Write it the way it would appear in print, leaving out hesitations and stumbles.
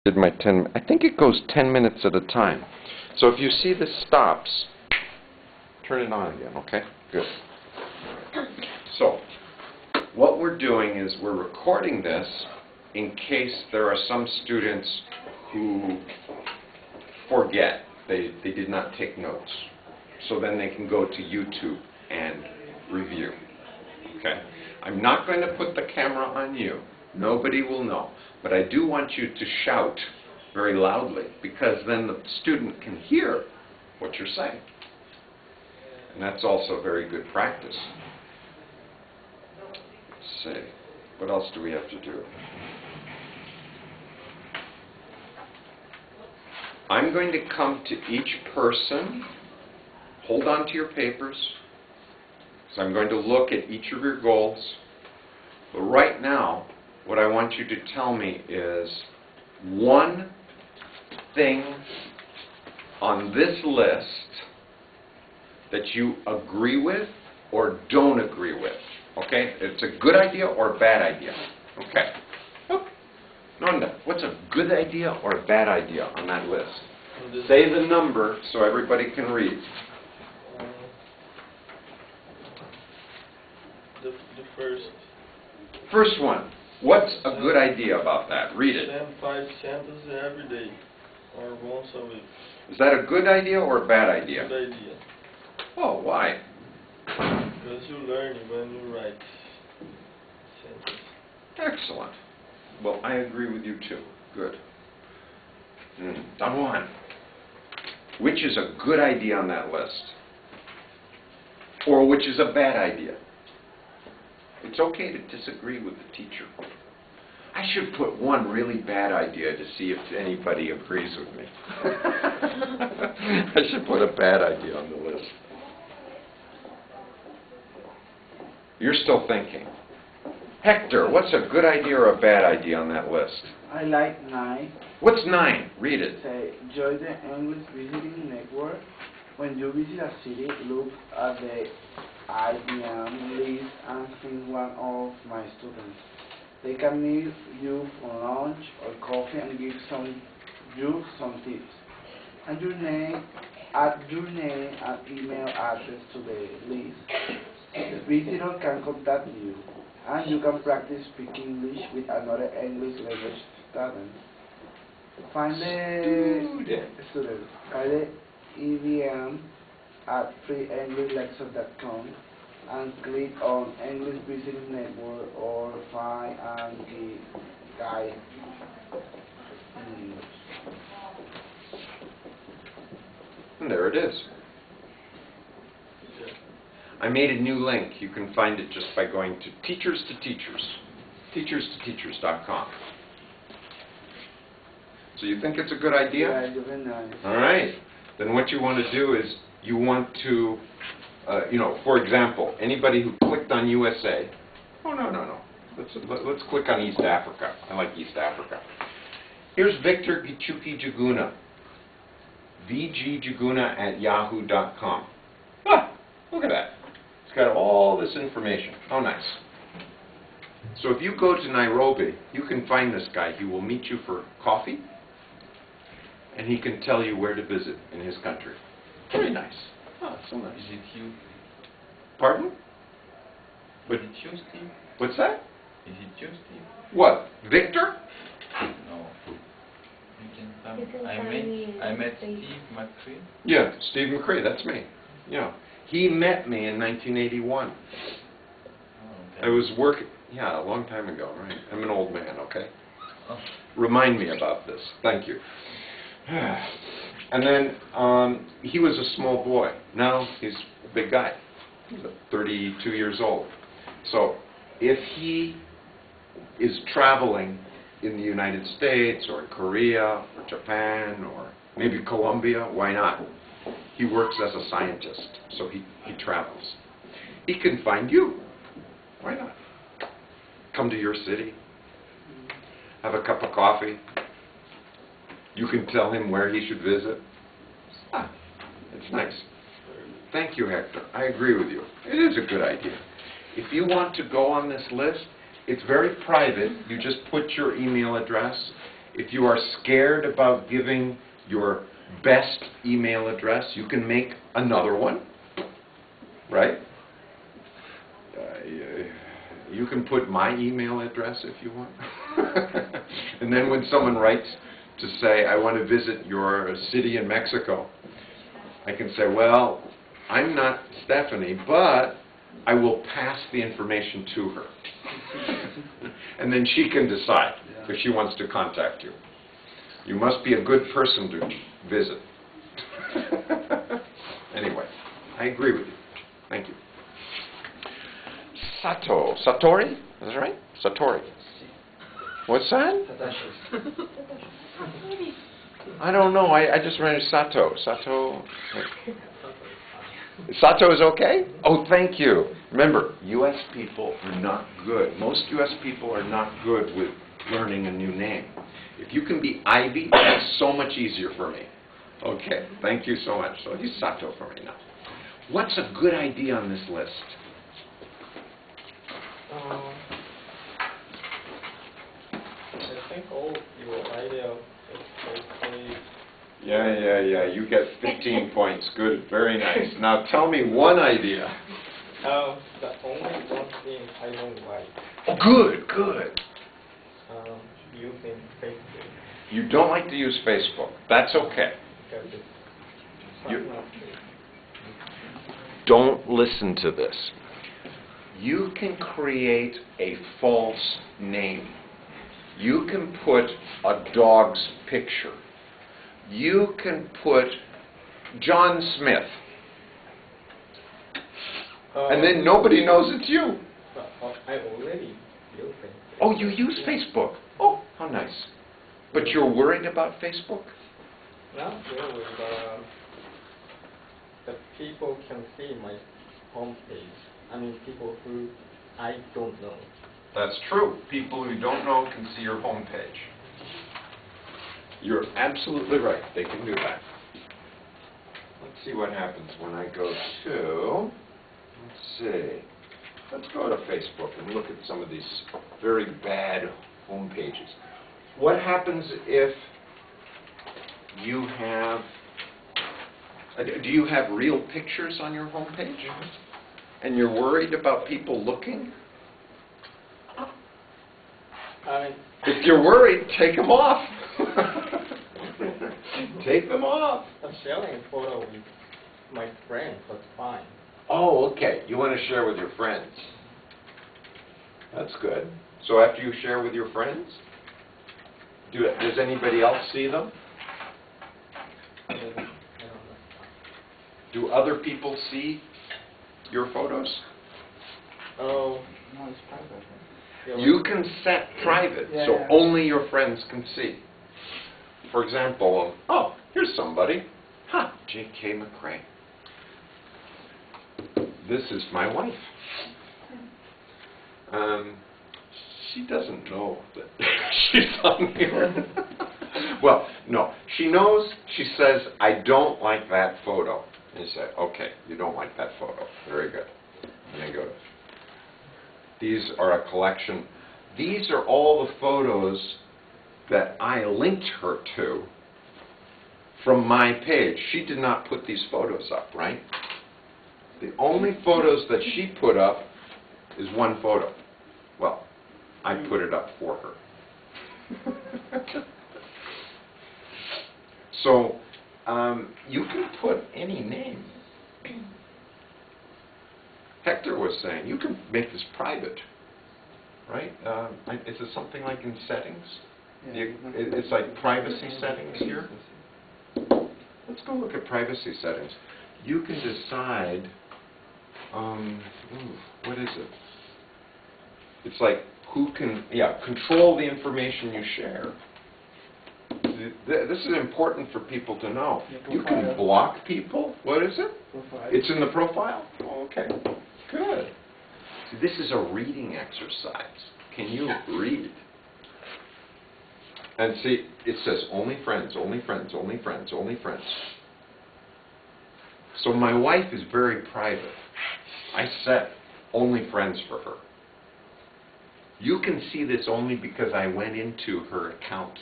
did my 10, I think it goes 10 minutes at a time. So if you see this stops, turn it on again, okay? Good. So what we're doing is we're recording this in case there are some students who forget, they did not take notes. So then they can go to YouTube and review. Okay? I'm not going to put the camera on you. Nobody will know. But I do want you to shout very loudly, because then the student can hear what you're saying. And that's also very good practice. Let's see. What else do we have to do? I'm going to come to each person. Hold on to your papers. So I'm going to look at each of your goals. But right now, what I want you to tell me is one thing on this list that you agree with or don't agree with. Okay? It's a good idea or a bad idea. Okay. Nanda, what's a good idea or a bad idea on that list? Say the number so everybody can read. The first. First one. What's a good idea about that? Read it. Send 5 sentences every day, or once a week. Is that a good idea or a bad idea? Good idea. Oh, why? Because you learn when you write sentences. Excellent. Well, I agree with you too. Good. Dawan, which is a good idea on that list? Or which is a bad idea? It's okay to disagree with the teacher. I should put one really bad idea to see if anybody agrees with me. I should put a bad idea on the list. You're still thinking. Hector, what's a good idea or a bad idea on that list? I like 9. What's 9? Read it. Say, join the English Visiting Network. When you visit a city, look at the IBM list and find one of my students. They can meet you for lunch or coffee and give you some tips. And add your name and email address to the list. The visitor can contact you, and you can practice speaking English with another English language student. Find the student. Find the EVM at freeenglishlessons.com and click on English Visiting Network or find and guide in English. And there it is. I made a new link. You can find it just by going to Teachers to Teachers, teachers2teachers.com. So you think it's a good idea? Yeah, very nice. All right. Then what you want to do is you want to, for example, anybody who clicked on USA. Oh, no. Let's click on East Africa. I like East Africa. Here's Victor Gichuki Jaguna. vgjaguna@yahoo.com. Ah, look at that. It's got all this information. Oh, nice. So if you go to Nairobi, you can find this guy. He will meet you for coffee, and he can tell you where to visit in his country. Very nice. Oh, so nice. Is it you? Pardon? What? Is it you, Steve? What's that? Is it you, Steve? What? Victor? No. I met Steve mccrea. Yeah, Steve mccrea. That's me. Yeah. He met me in 1981. Oh, okay. I was working, a long time ago, right? I'm an old man, okay? Oh. Remind me about this. Thank you. And then he was a small boy. Now he's a big guy. He's 32 years old. So if he is traveling in the United States or Korea or Japan or maybe Colombia, why not? He works as a scientist, so he travels. He can find you. Why not? Come to your city. Have a cup of coffee. You can tell him where he should visit. It's nice. Thank you, Hector. I agree with you. It is a good idea. If you want to go on this list, it's very private. You just put your email address, If you are scared about giving your best email address, you can make another one, right? You can put my email address if you want. And then when someone writes to say, I want to visit your city in Mexico, I can say, well, I'm not Stephanie, but I will pass the information to her. And then she can decide if she wants to contact you. You must be a good person to visit. Anyway, I agree with you. Thank you. Satori? Is that right? Satori. What's that? I don't know. I just ran into Sato. Sato is okay? Oh, thank you. Remember, U.S. people are not good. Most U.S. people are not good with learning a new name. If you can be Ivy, that's so much easier for me. Okay, thank you so much. So use Sato for me now. What's a good idea on this list? I think all your idea is Yeah. You get 15 points. Good, very nice. Now tell me one idea. the only one thing I don't like. Good. Using Facebook. You don't like to use Facebook. That's okay. Because it's not true. Don't listen to this. You can create a false name. You can put a dog's picture. You can put John Smith. And then nobody knows it's you. I already use Facebook. Oh, you use Facebook. Oh, how nice. But you're worried about Facebook? Not really, but the people can see my homepage. I mean, people who I don't know. That's true. People who don't know can see your homepage. You're absolutely right. They can do that. Let's see what happens when I go to, let's go to Facebook and look at some of these very bad homepages. What happens if you have, do you have real pictures on your homepage? And you're worried about people looking? If you're worried, take them off. Take them off. I'm sharing a photo with my friends, that's fine. Oh, okay. You want to share with your friends. That's good. So after you share with your friends, does anybody else see them? I don't know. Do other people see your photos? Oh, No, it's private. You can set private, so only your friends can see. For example, oh, here's somebody. J.K. mccrea. This is my wife. She doesn't know that she's on here. Well, no. She knows, she says, I don't like that photo. And you say, okay, you don't like that photo. Very good. And then go to, these are a collection. These are all the photos that I linked her to from my page. She did not put these photos up, right? The only photos that she put up is one photo. Well, I put it up for her. So, you can put any name. Hector was saying, you can make this private, right? Is it something like in settings? It's like privacy settings here. Let's go look at privacy settings. You can decide, what is it? It's like who can, control the information you share. This is important for people to know. You can block people. What is it? Profile. It's in the profile? Oh, okay. Good. See, this is a reading exercise. Can you read? And see, it says only friends, only friends, only friends, only friends. So my wife is very private. I set only friends for her. You can see this only because I went into her account